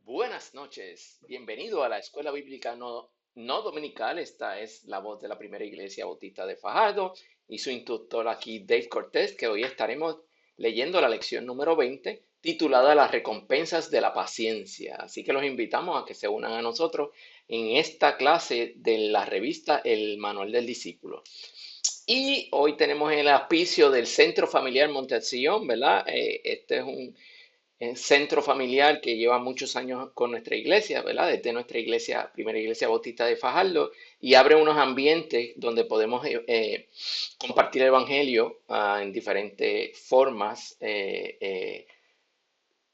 Buenas noches, bienvenido a la Escuela Bíblica no Dominical. Esta es la voz de la Primera Iglesia Bautista de Fajardo y su instructor aquí, Dave Cortés, que hoy estaremos leyendo la lección número 20, titulada Las recompensas de la paciencia. Así que los invitamos a que se unan a nosotros en esta clase de la revista El Manual del Discípulo. Y hoy tenemos el auspicio del Centro Familiar Montesion, ¿verdad? Este es un centro familiar que lleva muchos años con nuestra iglesia, ¿verdad? Desde nuestra iglesia, primera iglesia bautista de Fajardo, y abre unos ambientes donde podemos compartir el evangelio en diferentes formas,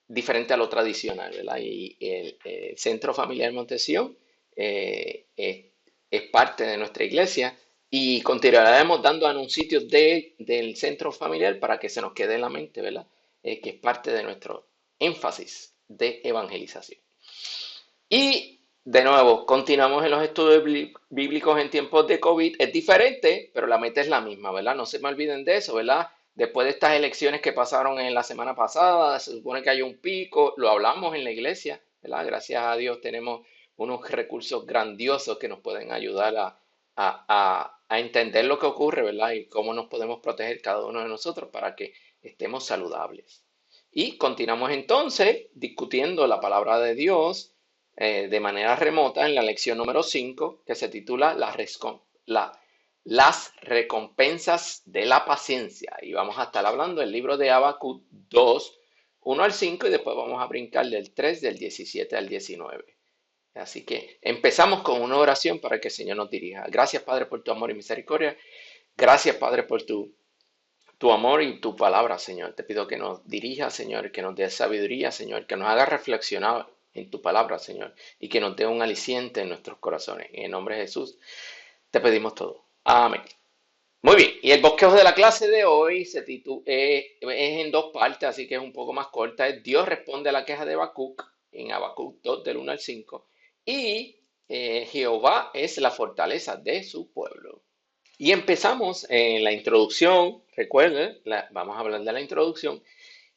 diferente a lo tradicional, ¿verdad? Y el Centro Familiar Montesión es parte de nuestra iglesia y continuaremos dando anuncios del centro familiar para que se nos quede en la mente, ¿verdad? Que es parte de nuestro énfasis de evangelización. Y de nuevo, continuamos en los estudios bíblicos en tiempos de COVID. Es diferente, pero la meta es la misma, ¿verdad? No se me olviden de eso, ¿verdad? Después de estas elecciones que pasaron en la semana pasada, se supone que hay un pico, lo hablamos en la iglesia, ¿verdad? Gracias a Dios tenemos unos recursos grandiosos que nos pueden ayudar a entender lo que ocurre, ¿verdad? Y cómo nos podemos proteger cada uno de nosotros para que estemos saludables. Y continuamos entonces discutiendo la palabra de Dios de manera remota en la lección número 5 que se titula Las recompensas de la paciencia. Y vamos a estar hablando del libro de Habacuc 2, 1 al 5 y después vamos a brincar del 3, del 17 al 19. Así que empezamos con una oración para que el Señor nos dirija. Gracias, Padre, por tu amor y misericordia. Gracias, Padre, por tu amor y tu palabra, Señor. Te pido que nos dirija, Señor, que nos dé sabiduría, Señor, que nos haga reflexionar en tu palabra, Señor, y que nos dé un aliciente en nuestros corazones. En el nombre de Jesús te pedimos todo. Amén. Muy bien, y el bosquejo de la clase de hoy es en dos partes, así que es un poco más corta. Es Dios responde a la queja de Habacuc, en Habacuc 2, del 1 al 5, y Jehová es la fortaleza de su pueblo. Y empezamos en la introducción, recuerden, vamos a hablar de la introducción,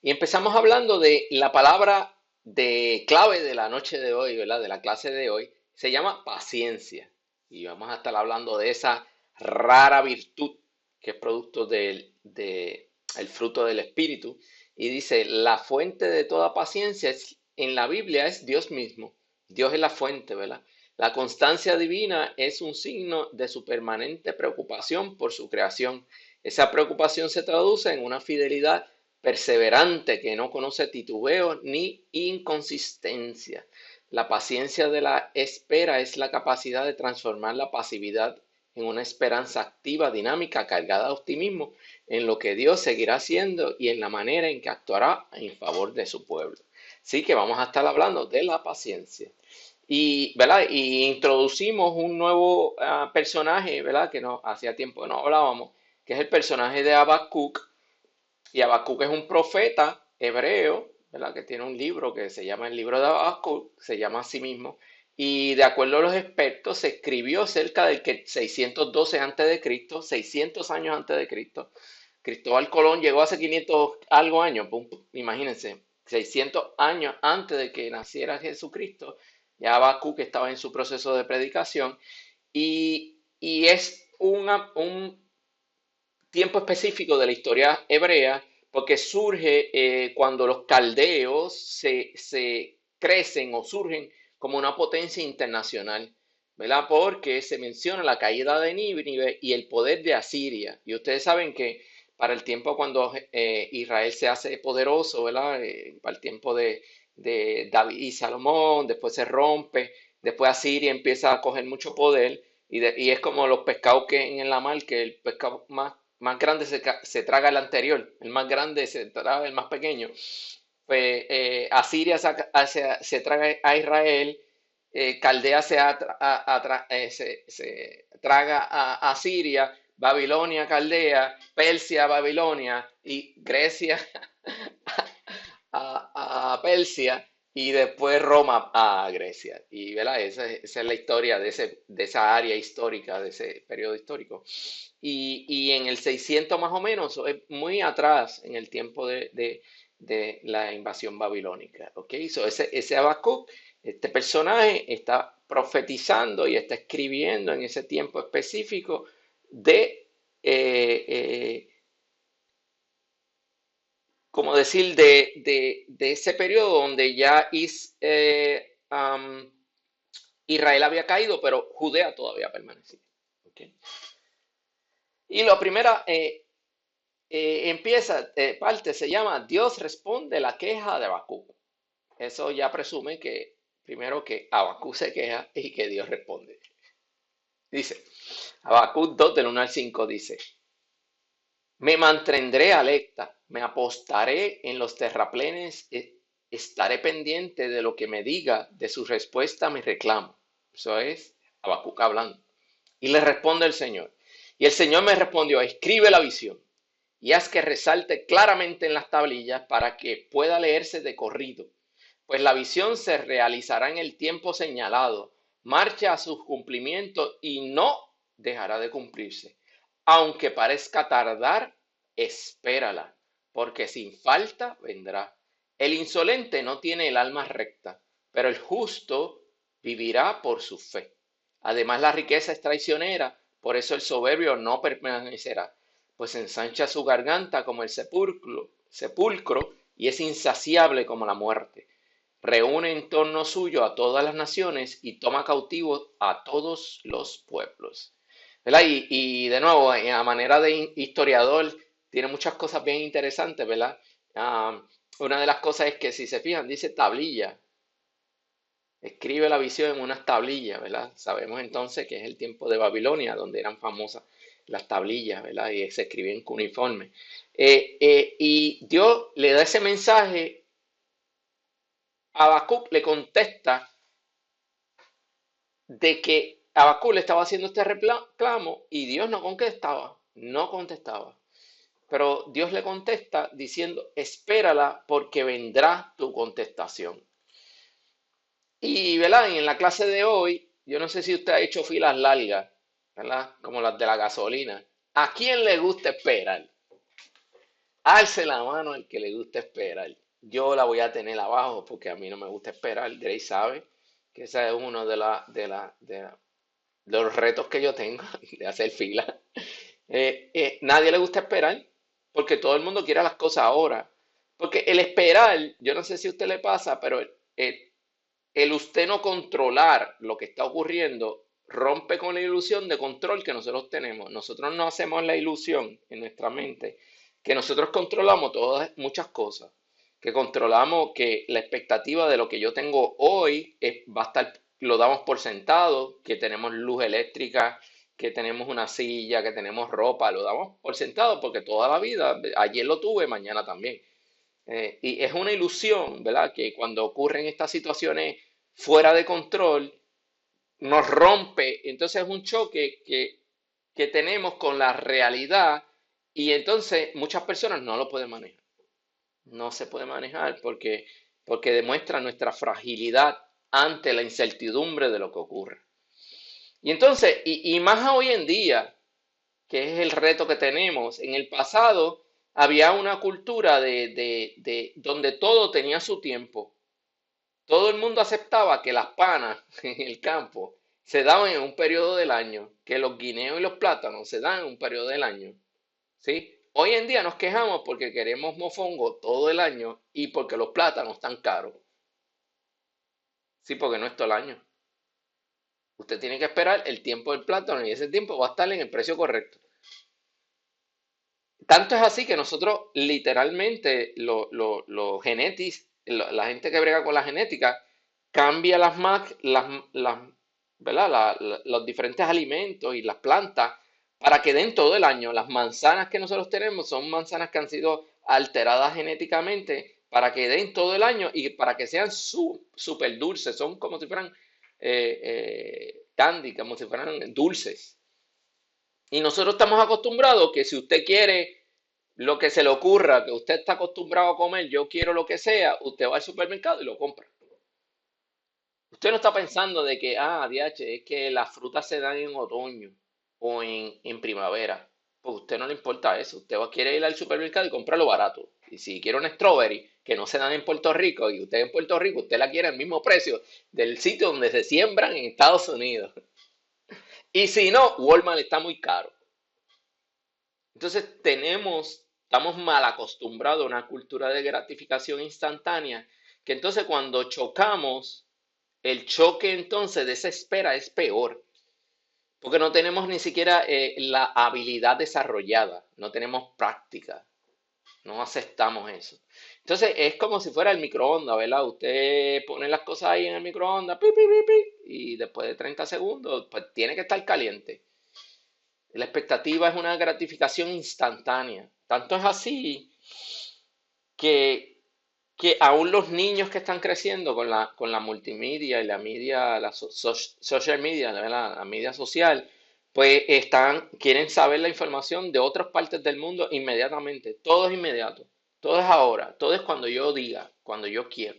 y empezamos hablando de la palabra de clave de la noche de hoy, ¿verdad? De la clase de hoy, se llama paciencia. Y vamos a estar hablando de esa rara virtud que es producto el fruto del Espíritu. Y dice, la fuente de toda paciencia en la Biblia es Dios mismo. Dios es la fuente, ¿verdad? La constancia divina es un signo de su permanente preocupación por su creación. Esa preocupación se traduce en una fidelidad perseverante que no conoce titubeo ni inconsistencia. La paciencia de la espera es la capacidad de transformar la pasividad en una esperanza activa, dinámica, cargada de optimismo en lo que Dios seguirá haciendo y en la manera en que actuará en favor de su pueblo. Así que vamos a estar hablando de la paciencia. Y, ¿verdad? Y introducimos un nuevo personaje, ¿verdad? Que no hacía tiempo que no hablábamos, que es el personaje de Habacuc. Y Habacuc es un profeta hebreo, ¿verdad? Que tiene un libro que se llama el libro de Habacuc, se llama a sí mismo. Y de acuerdo a los expertos, se escribió cerca del 612 a.C., 600 años antes de Cristo. Cristóbal Colón llegó hace 500 algo años, imagínense, 600 años antes de que naciera Jesucristo. Ya Habacuc estaba en su proceso de predicación y es un tiempo específico de la historia hebrea porque surge cuando los caldeos se crecen o surgen como una potencia internacional, ¿verdad? Porque se menciona la caída de Nínive y el poder de Asiria. Y ustedes saben que para el tiempo cuando Israel se hace poderoso, ¿verdad? Para el tiempo de David y Salomón, después se rompe, después Asiria empieza a coger mucho poder y es como los pescados que en la mar, que el pescado más grande se traga el anterior, el más grande se traga el más pequeño. Pues Asiria se traga a Israel, Caldea se traga a Siria, Babilonia, Caldea, Persia, Babilonia y Grecia a Persia y después Roma a Grecia. Y ¿verdad? Esa es la historia de esa área histórica, de ese periodo histórico. Y en el 600 más o menos, es muy atrás en el tiempo de la invasión babilónica. ¿Ok? So ese Habacuc, este personaje está profetizando y está escribiendo en ese tiempo específico de, como decir, de ese periodo donde ya Israel había caído, pero Judea todavía permanecía. ¿Ok? Y la primera parte se llama Dios responde la queja de Habacuc. Eso ya presume que primero que Habacuc se queja y que Dios responde. Dice, Habacuc 2 del 1 al 5 dice, me mantendré alerta, me apostaré en los terraplenes, estaré pendiente de lo que me diga, de su respuesta a mi reclamo. Eso es Habacuc hablando. Y le responde el Señor. Y el Señor me respondió, escribe la visión y haz que resalte claramente en las tablillas para que pueda leerse de corrido. Pues la visión se realizará en el tiempo señalado, marcha a su cumplimiento y no dejará de cumplirse. Aunque parezca tardar, espérala, porque sin falta vendrá. El insolente no tiene el alma recta, pero el justo vivirá por su fe. Además, la riqueza es traicionera, por eso el soberbio no permanecerá, pues ensancha su garganta como el sepulcro y es insaciable como la muerte. Reúne en torno suyo a todas las naciones y toma cautivos a todos los pueblos. ¿Verdad? Y de nuevo, a manera de historiador, tiene muchas cosas bien interesantes, ¿verdad? Una de las cosas es que si se fijan, dice tablilla. Escribe la visión en unas tablillas, ¿verdad? Sabemos entonces que es el tiempo de Babilonia, donde eran famosas las tablillas, ¿verdad? Y se escribían cuneiforme. Y Dios le da ese mensaje. Habacuc le contesta de que Habacuc le estaba haciendo este reclamo y Dios no contestaba, no contestaba. Pero Dios le contesta diciendo, espérala porque vendrá tu contestación. Y, ¿verdad? Y en la clase de hoy, yo no sé si usted ha hecho filas largas, ¿verdad? Como las de la gasolina. ¿A quién le gusta esperar? Alce la mano al que le gusta esperar. Yo la voy a tener abajo porque a mí no me gusta esperar. Grace sabe que ese es uno de los retos que yo tengo de hacer fila. Nadie le gusta esperar porque todo el mundo quiere las cosas ahora. Porque el esperar, yo no sé si a usted le pasa, pero el usted no controlar lo que está ocurriendo rompe con la ilusión de control que nosotros tenemos. Nosotros no hacemos la ilusión en nuestra mente que nosotros controlamos todas muchas cosas, que controlamos que la expectativa de lo que yo tengo hoy va a estar, lo damos por sentado, que tenemos luz eléctrica, que tenemos una silla, que tenemos ropa, lo damos por sentado porque toda la vida, ayer lo tuve, mañana también. Y es una ilusión, ¿verdad? Que cuando ocurren estas situaciones fuera de control, nos rompe. Entonces es un choque que tenemos con la realidad y entonces muchas personas no lo pueden manejar. No se puede manejar porque demuestra nuestra fragilidad ante la incertidumbre de lo que ocurre. Y entonces, y más hoy en día, que es el reto que tenemos, en el pasado había una cultura de donde todo tenía su tiempo. Todo el mundo aceptaba que las panas en el campo se daban en un periodo del año, que los guineos y los plátanos se dan en un periodo del año, ¿sí? Hoy en día nos quejamos porque queremos mofongo todo el año y porque los plátanos están caros. Sí, porque no es todo el año. Usted tiene que esperar el tiempo del plátano y ese tiempo va a estar en el precio correcto. Tanto es así que nosotros literalmente los genetis, la gente que brega con la genética, cambia ¿verdad? Los diferentes alimentos y las plantas para que den todo el año. Las manzanas que nosotros tenemos son manzanas que han sido alteradas genéticamente para que den todo el año y para que sean súper dulces. Son como si fueran candy, como si fueran dulces. Y nosotros estamos acostumbrados que si usted quiere lo que se le ocurra, que usted está acostumbrado a comer, yo quiero lo que sea, usted va al supermercado y lo compra. Usted no está pensando de que, DH, es que las frutas se dan en otoño o en primavera. Pues a usted no le importa eso. Usted quiere ir al supermercado y comprarlo barato. Y si quiere un strawberry, que no se dan en Puerto Rico y usted en Puerto Rico, usted la quiere al mismo precio del sitio donde se siembran en Estados Unidos. Y si no, Walmart está muy caro. Entonces estamos mal acostumbrados a una cultura de gratificación instantánea, que entonces cuando chocamos, el choque entonces de esa espera es peor, porque no tenemos ni siquiera la habilidad desarrollada, no tenemos práctica, no aceptamos eso. Entonces es como si fuera el microondas, ¿verdad? Usted pone las cosas ahí en el microondas, pi, pi, pi, pi, y después de 30 segundos, pues tiene que estar caliente. La expectativa es una gratificación instantánea. Tanto es así que, que aún los niños que están creciendo con la multimedia y la media, social media, la media social, pues quieren saber la información de otras partes del mundo inmediatamente. Todo es inmediato. Todo es ahora. Todo es cuando yo diga, cuando yo quiero.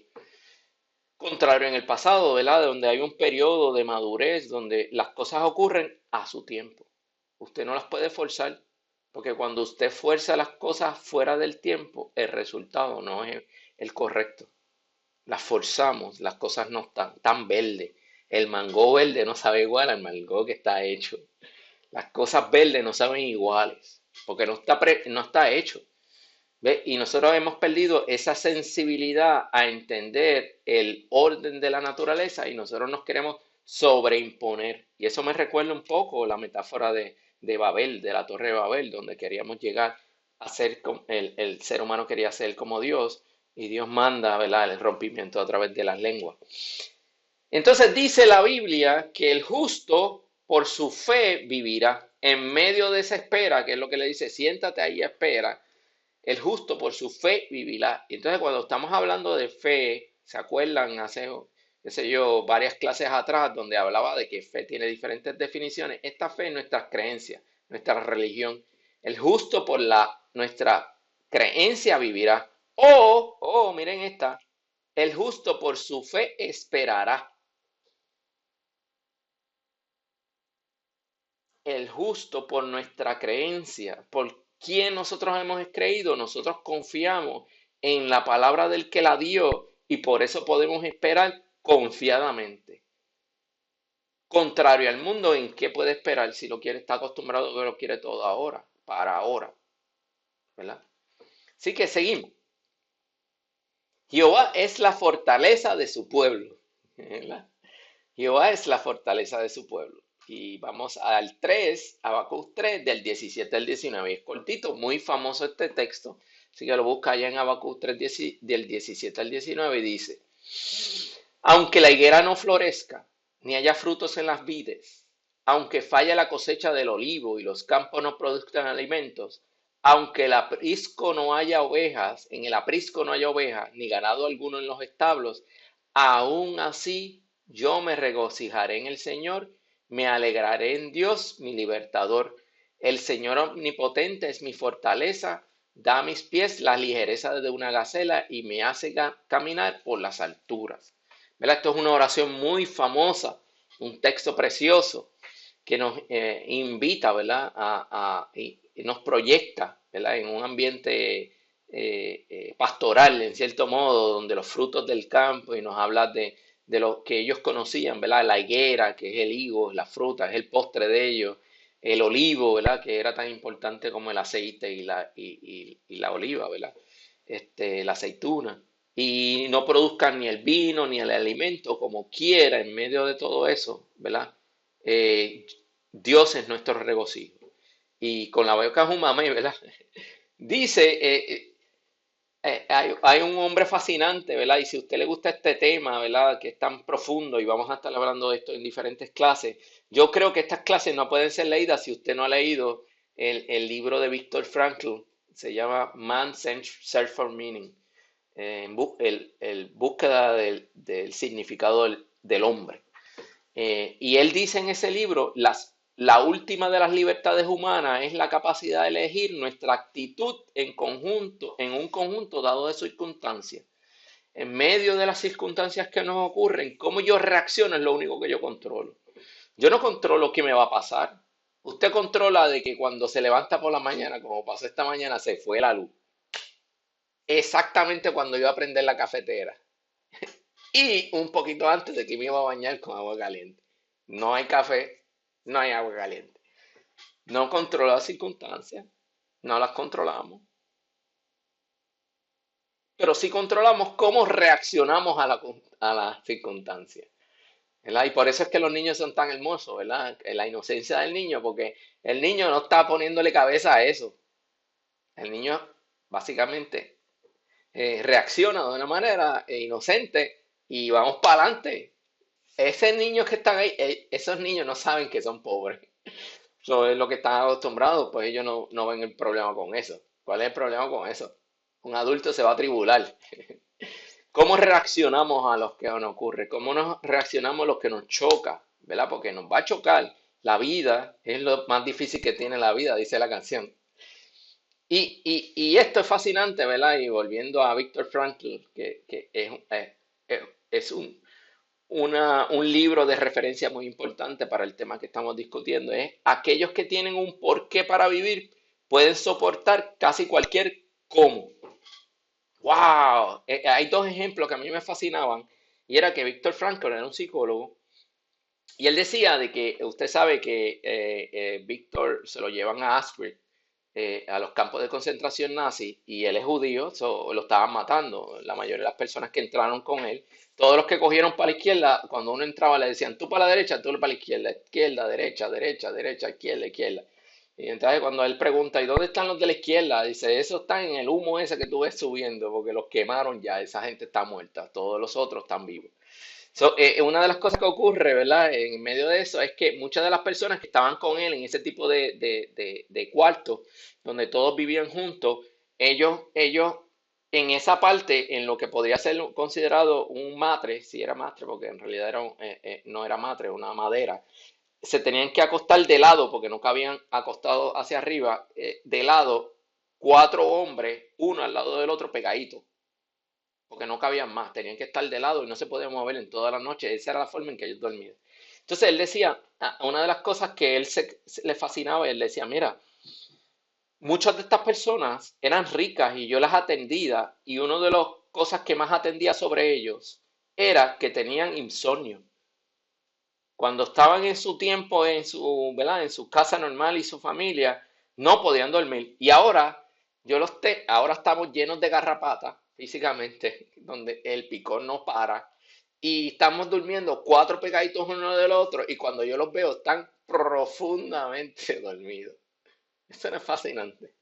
Contrario en el pasado, ¿verdad? Donde hay un periodo de madurez, donde las cosas ocurren a su tiempo. Usted no las puede forzar, porque cuando usted fuerza las cosas fuera del tiempo, el resultado no es el correcto. Las forzamos, las cosas no están tan verdes. El mango verde no sabe igual al mango que está hecho. Las cosas verdes no saben iguales, porque no está hecho. ¿Ve? Y nosotros hemos perdido esa sensibilidad a entender el orden de la naturaleza y nosotros nos queremos sobreimponer. Y eso me recuerda un poco la metáfora de Babel, de la Torre de Babel, donde queríamos llegar a ser, el ser humano quería ser como Dios y Dios manda, ¿verdad?, el rompimiento a través de las lenguas. Entonces dice la Biblia que el justo por su fe vivirá. En medio de esa espera, que es lo que le dice, siéntate ahí y espera, el justo por su fe vivirá. Y entonces cuando estamos hablando de fe, ¿se acuerdan? Hace, qué sé yo, varias clases atrás donde hablaba de que fe tiene diferentes definiciones. Esta fe es nuestra creencia, nuestra religión. El justo por nuestra creencia vivirá. Miren esta, el justo por su fe esperará. El justo por nuestra creencia, por quien nosotros hemos creído, nosotros confiamos en la palabra del que la dio y por eso podemos esperar confiadamente. Contrario al mundo, ¿en qué puede esperar si lo quiere, está acostumbrado a que lo quiere todo ahora, para ahora, ¿verdad? Así que seguimos. Jehová es la fortaleza de su pueblo, ¿verdad? Jehová es la fortaleza de su pueblo. Y vamos al 3, Habacuc 3, del 17 al 19. Es cortito, muy famoso este texto. Así que lo busca allá en Habacuc 3, del 17 al 19 y dice: Aunque la higuera no florezca, ni haya frutos en las vides, aunque falle la cosecha del olivo y los campos no produzcan alimentos, aunque en el aprisco no haya ovejas, ni ganado alguno en los establos, aún así yo me regocijaré en el Señor, me alegraré en Dios, mi libertador. El Señor omnipotente es mi fortaleza, da a mis pies la ligereza de una gacela y me hace caminar por las alturas. ¿Verdad? Esto es una oración muy famosa, un texto precioso que nos invita, ¿verdad?, y nos proyecta, ¿verdad?, en un ambiente pastoral, en cierto modo, donde los frutos del campo, y nos habla de lo que ellos conocían, ¿verdad?, la higuera, que es el higo, la fruta, es el postre de ellos, el olivo, ¿verdad?, que era tan importante como el aceite y la oliva, ¿verdad?, la aceituna, y no produzcan ni el vino ni el alimento como quiera en medio de todo eso, ¿verdad? Dios es nuestro regocijo. Y con la boca Jumamé, ¿verdad? Dice, hay un hombre fascinante, ¿verdad? Y si a usted le gusta este tema, ¿verdad?, que es tan profundo y vamos a estar hablando de esto en diferentes clases, yo creo que estas clases no pueden ser leídas si usted no ha leído el libro de Viktor Frankl, se llama Man's Search for Meaning, el búsqueda del significado del hombre. Y él dice en ese libro, la última de las libertades humanas es la capacidad de elegir nuestra actitud en un conjunto dado de circunstancias. En medio de las circunstancias que nos ocurren, cómo yo reacciono es lo único que yo controlo. Yo no controlo qué me va a pasar. Usted controla de que cuando se levanta por la mañana, como pasó esta mañana, se fue la luz. exactamente cuando iba a prender la cafetera y un poquito antes de que me iba a bañar con agua caliente. No hay café, no hay agua caliente. No controlo las circunstancias, no las controlamos, pero sí controlamos cómo reaccionamos a las circunstancias. ¿Verdad? Y por eso es que los niños son tan hermosos, ¿verdad? La inocencia del niño, porque el niño no está poniéndole cabeza a eso. El niño básicamente reacciona de una manera inocente y vamos para adelante. Esos niños que están ahí, esos niños no saben que son pobres. Eso es lo que están acostumbrados, pues ellos no ven el problema con eso. ¿Cuál es el problema con eso? Un adulto se va a tribular. ¿Cómo reaccionamos a lo que nos ocurre? ¿Cómo nos reaccionamos a lo que nos choca? ¿Verdad? Porque nos va a chocar. La vida es lo más difícil que tiene la vida, dice la canción. Y esto es fascinante, ¿verdad? Y volviendo a Viktor Frankl, que es un libro de referencia muy importante para el tema que estamos discutiendo, es aquellos que tienen un porqué para vivir pueden soportar casi cualquier cómo. ¡Wow! Hay dos ejemplos que a mí me fascinaban y era que Viktor Frankl era un psicólogo y él decía de que usted sabe que Víctor se lo llevan a Auschwitz, a los campos de concentración nazi, y él es judío, so, lo estaban matando. La mayoría de las personas que entraron con él, todos los que cogieron para la izquierda, cuando uno entraba le decían tú para la derecha, tú para la izquierda, izquierda, derecha, derecha, derecha, izquierda, izquierda. Y entonces cuando él pregunta, ¿y dónde están los de la izquierda? Dice, eso está en el humo ese que tú ves subiendo, porque los quemaron ya, esa gente está muerta, todos los otros están vivos. So, una de las cosas que ocurre, ¿verdad? En medio de eso es que muchas de las personas que estaban con él en ese tipo de cuarto, donde todos vivían juntos, ellos en esa parte, en lo que podría ser considerado un matre, si era matre, porque en realidad no era matre, una madera, se tenían que acostar de lado, porque no cabían acostados hacia arriba, de lado, cuatro hombres, uno al lado del otro, pegaditos porque no cabían más, tenían que estar de lado y no se podían mover en toda la noche, esa era la forma en que ellos dormían. Entonces él decía, una de las cosas que él le fascinaba, él decía, mira, muchas de estas personas eran ricas y yo las atendía y una de las cosas que más atendía sobre ellos era que tenían insomnio. Cuando estaban en su tiempo, ¿verdad? En su casa normal y su familia, no podían dormir. Y ahora, ahora estamos llenos de garrapatas físicamente, donde el picor no para. Y estamos durmiendo cuatro pegaditos uno del otro. Y cuando yo los veo, están profundamente dormidos. Eso es fascinante.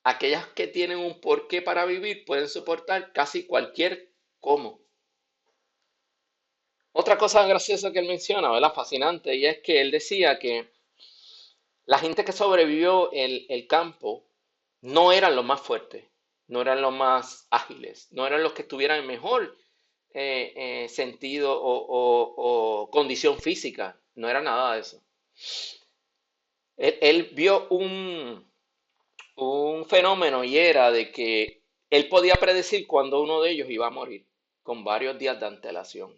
Aquellas que tienen un porqué para vivir pueden soportar casi cualquier cómo. Otra cosa graciosa que él menciona, ¿verdad? Fascinante, y es que él decía que la gente que sobrevivió el campo no eran los más fuertes, no eran los más ágiles, no eran los que tuvieran el mejor sentido o condición física, no era nada de eso. Él vio un fenómeno y era de que él podía predecir cuándo uno de ellos iba a morir con varios días de antelación.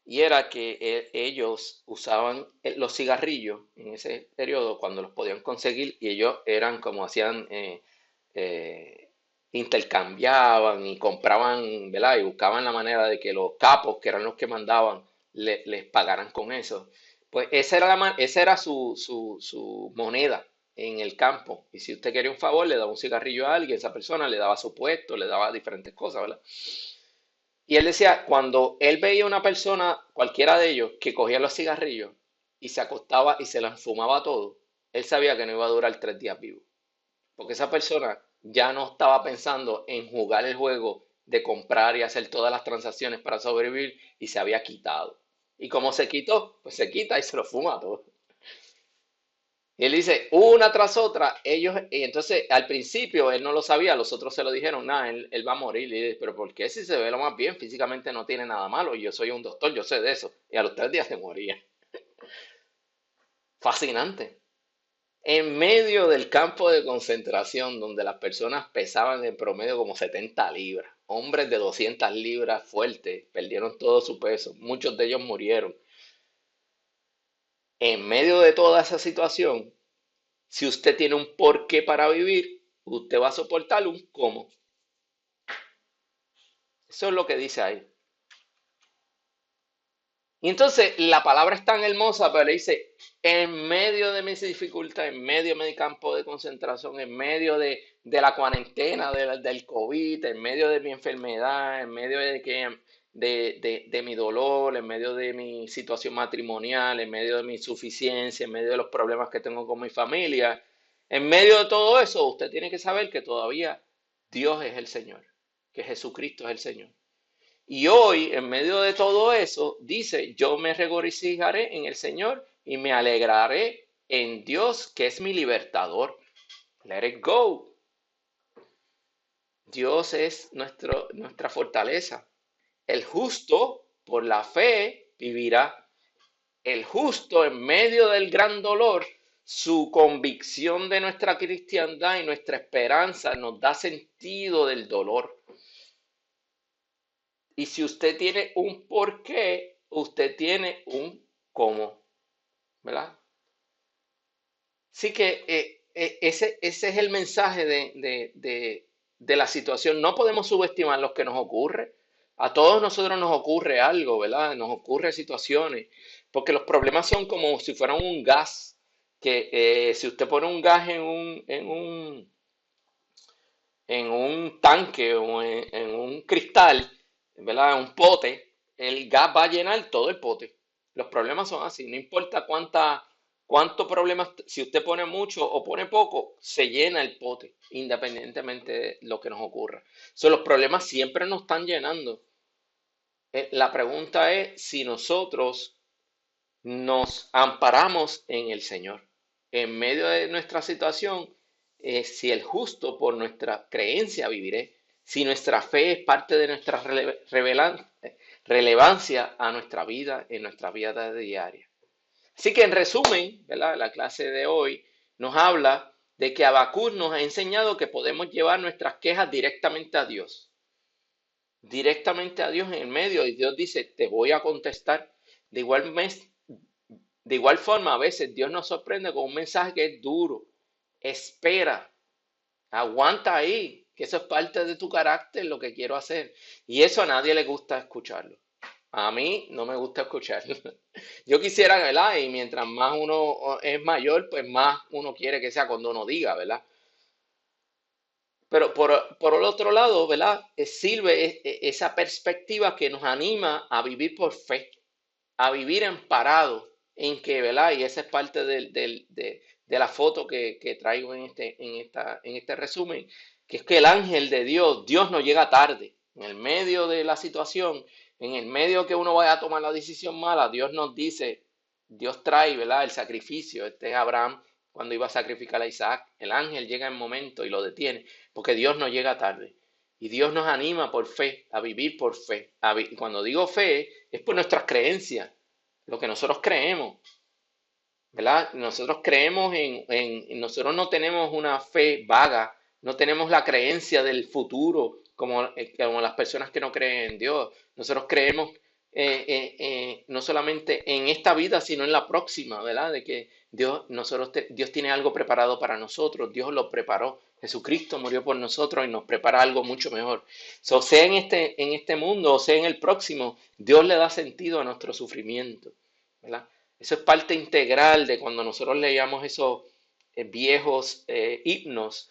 Y era que ellos usaban los cigarrillos en ese periodo cuando los podían conseguir y ellos eran como hacían, eh, intercambiaban y compraban, ¿verdad? Y buscaban la manera de que los capos, que eran los que mandaban, les pagaran con eso. Pues esa era su moneda en el campo. Y si usted quería un favor, le daba un cigarrillo a alguien, esa persona le daba su puesto, le daba diferentes cosas, ¿verdad? Y él decía, cuando él veía una persona, cualquiera de ellos, que cogía los cigarrillos y se acostaba y se los fumaba todo, él sabía que no iba a durar 3 días vivo. Porque esa persona ya no estaba pensando en jugar el juego de comprar y hacer todas las transacciones para sobrevivir y se había quitado. Y como se quitó, pues se quita y se lo fuma todo. Y él dice, una tras otra, y entonces al principio él no lo sabía, los otros se lo dijeron, nada, él va a morir. Y dice, pero ¿por qué si se ve lo más bien? Físicamente no tiene nada malo, y yo soy un doctor, yo sé de eso. Y a los 3 días se moría. Fascinante. En medio del campo de concentración, donde las personas pesaban en promedio como 70 libras, hombres de 200 libras fuertes, perdieron todo su peso, muchos de ellos murieron. En medio de toda esa situación, si usted tiene un porqué para vivir, usted va a soportar un cómo. Eso es lo que dice ahí. Y entonces la palabra es tan hermosa, pero le dice, en medio de mis dificultades, en medio de mi campo de concentración, en medio de la cuarentena del COVID, en medio de mi enfermedad, en medio de mi dolor, en medio de mi situación matrimonial, en medio de mi insuficiencia, en medio de los problemas que tengo con mi familia, en medio de todo eso, usted tiene que saber que todavía Dios es el Señor, que Jesucristo es el Señor. Y hoy, en medio de todo eso, dice, yo me regocijaré en el Señor y me alegraré en Dios, que es mi libertador. Let it go. Dios es nuestra fortaleza. El justo, por la fe, vivirá. El justo, en medio del gran dolor, su convicción de nuestra cristiandad y nuestra esperanza nos da sentido del dolor. Y si usted tiene un porqué, usted tiene un cómo, ¿verdad? Así que ese es el mensaje de la situación. No podemos subestimar lo que nos ocurre. A todos nosotros nos ocurre algo, ¿verdad? Nos ocurre situaciones, porque los problemas son como si fueran un gas, que si usted pone un gas en un tanque o en un cristal, ¿verdad? Un pote, el gas va a llenar todo el pote. Los problemas son así, no importa cuántos problemas, si usted pone mucho o pone poco, se llena el pote, independientemente de lo que nos ocurra. Los problemas siempre nos están llenando. La pregunta es si nosotros nos amparamos en el Señor. En medio de nuestra situación, si el justo por nuestra creencia viviré, si nuestra fe es parte de nuestra relevancia a nuestra vida, en nuestra vida diaria. Así que en resumen, ¿verdad? La clase de hoy nos habla de que Habacuc nos ha enseñado que podemos llevar nuestras quejas directamente a Dios. Directamente a Dios en el medio, y Dios dice, te voy a contestar. De igual forma, a veces Dios nos sorprende con un mensaje que es duro. Espera, aguanta ahí, que eso es parte de tu carácter, lo que quiero hacer. Y eso a nadie le gusta escucharlo. A mí no me gusta escucharlo. Yo quisiera, ¿verdad? Y mientras más uno es mayor, pues más uno quiere que sea cuando uno diga, ¿verdad? Pero por el otro lado, ¿verdad? Sirve esa perspectiva que nos anima a vivir por fe, a vivir amparado en que, ¿verdad? Y esa es parte de la foto que traigo en este resumen, que es que el ángel de Dios no llega tarde. En el medio de la situación, en el medio que uno vaya a tomar la decisión mala, Dios nos dice, Dios trae, ¿verdad? El sacrificio. Este es Abraham cuando iba a sacrificar a Isaac. El ángel llega en momento y lo detiene, porque Dios no llega tarde. Y Dios nos anima por fe, a vivir por fe. Y cuando digo fe, es por nuestras creencias, lo que nosotros creemos, ¿verdad? Nosotros creemos nosotros no tenemos una fe vaga, no tenemos la creencia del futuro como las personas que no creen en Dios. Nosotros creemos no solamente en esta vida, sino en la próxima, ¿verdad? De que Dios tiene algo preparado para nosotros, Dios lo preparó. Jesucristo murió por nosotros y nos prepara algo mucho mejor. Sea en este mundo o sea en el próximo, Dios le da sentido a nuestro sufrimiento, ¿verdad? Eso es parte integral de cuando nosotros leíamos esos viejos himnos.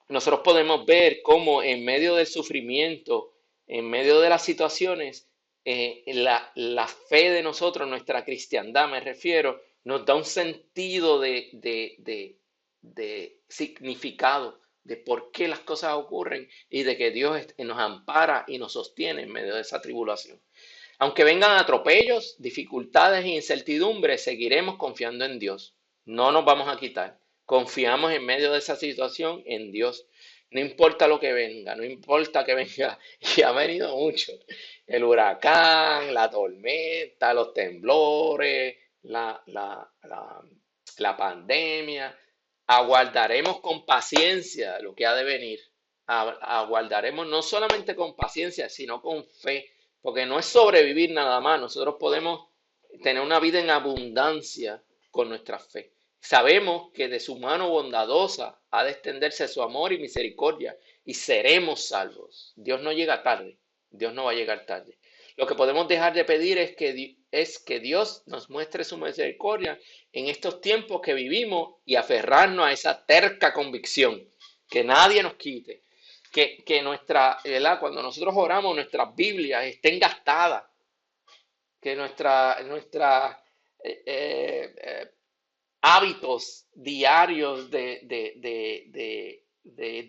Nosotros podemos ver cómo en medio del sufrimiento, en medio de las situaciones, la fe de nosotros, nuestra cristiandad me refiero, nos da un sentido de significado, de por qué las cosas ocurren y de que Dios nos ampara y nos sostiene en medio de esa tribulación. Aunque vengan atropellos, dificultades e incertidumbres, seguiremos confiando en Dios. No nos vamos a quitar. Confiamos en medio de esa situación en Dios. No importa lo que venga, no importa que venga, y ha venido mucho. El huracán, la tormenta, los temblores, la pandemia. Aguardaremos con paciencia lo que ha de venir. Aguardaremos no solamente con paciencia, sino con fe, porque no es sobrevivir nada más. Nosotros podemos tener una vida en abundancia con nuestra fe. Sabemos que de su mano bondadosa ha de extenderse su amor y misericordia y seremos salvos. Dios no llega tarde, Dios no va a llegar tarde. Lo que podemos dejar de pedir es que Dios nos muestre su misericordia en estos tiempos que vivimos y aferrarnos a esa terca convicción, que nadie nos quite, que nuestra, ¿verdad? Cuando nosotros oramos, nuestras Biblias estén gastadas, que nuestra hábitos diarios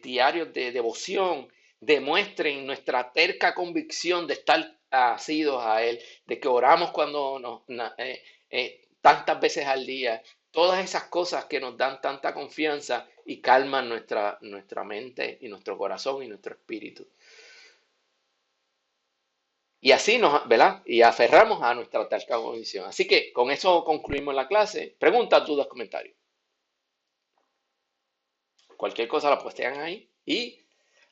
diarios de devoción demuestren nuestra terca convicción de estar asidos a Él, de que oramos cuando tantas veces al día, todas esas cosas que nos dan tanta confianza y calman nuestra mente y nuestro corazón y nuestro espíritu. Y así nos, ¿verdad? Y aferramos a nuestra terca convicción. Así que con eso concluimos la clase. Preguntas, dudas, comentarios. Cualquier cosa la postean ahí. Y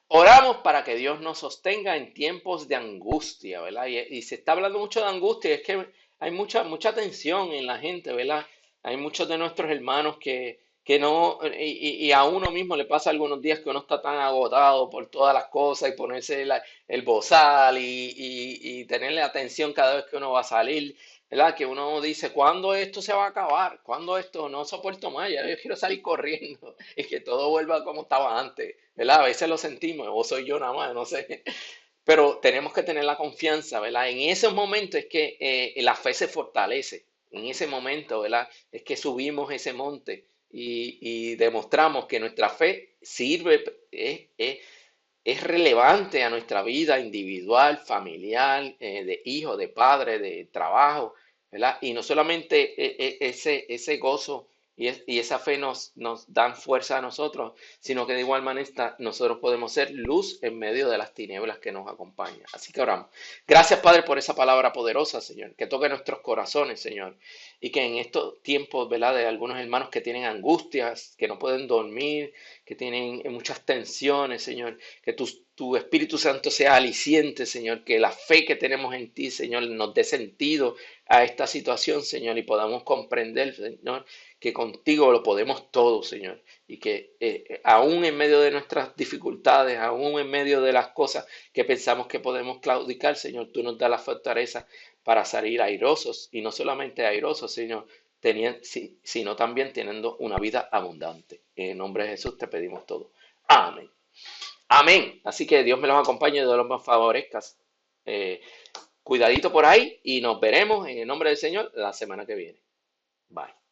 oramos para que Dios nos sostenga en tiempos de angustia, ¿verdad? Y se está hablando mucho de angustia. Es que hay mucha tensión en la gente, ¿verdad? Hay muchos de nuestros hermanos que no, y a uno mismo le pasa algunos días que uno está tan agotado por todas las cosas y ponerse el bozal y tenerle atención cada vez que uno va a salir, ¿verdad? Que uno dice, ¿cuándo esto se va a acabar? ¿Cuándo esto no soporto más? Ya yo quiero salir corriendo y que todo vuelva como estaba antes, ¿verdad? A veces lo sentimos, o soy yo nada más, no sé. Pero tenemos que tener la confianza, ¿verdad? En esos momentos es que la fe se fortalece. En ese momento, ¿verdad? Es que subimos ese monte y demostramos que nuestra fe sirve, es relevante a nuestra vida individual, familiar, de hijo, de padre, de trabajo, ¿verdad? Y no solamente ese gozo y esa fe nos dan fuerza a nosotros, sino que de igual manera nosotros podemos ser luz en medio de las tinieblas que nos acompañan. Así que oramos. Gracias, Padre, por esa palabra poderosa, Señor, que toque nuestros corazones, Señor, y que en estos tiempos, ¿verdad?, de algunos hermanos que tienen angustias, que no pueden dormir, que tienen muchas tensiones, Señor, que tu Espíritu Santo sea aliciente, Señor, que la fe que tenemos en ti, Señor, nos dé sentido a esta situación, Señor, y podamos comprender, Señor, que contigo lo podemos todo, Señor, y que aún en medio de nuestras dificultades, aún en medio de las cosas que pensamos que podemos claudicar, Señor, tú nos das la fortaleza para salir airosos, y no solamente airosos, Señor, sino también teniendo una vida abundante. En el nombre de Jesús te pedimos todo. Amén. Amén. Así que Dios me los acompañe y de los más favorezcas. Cuidadito por ahí y nos veremos en el nombre del Señor la semana que viene. Bye.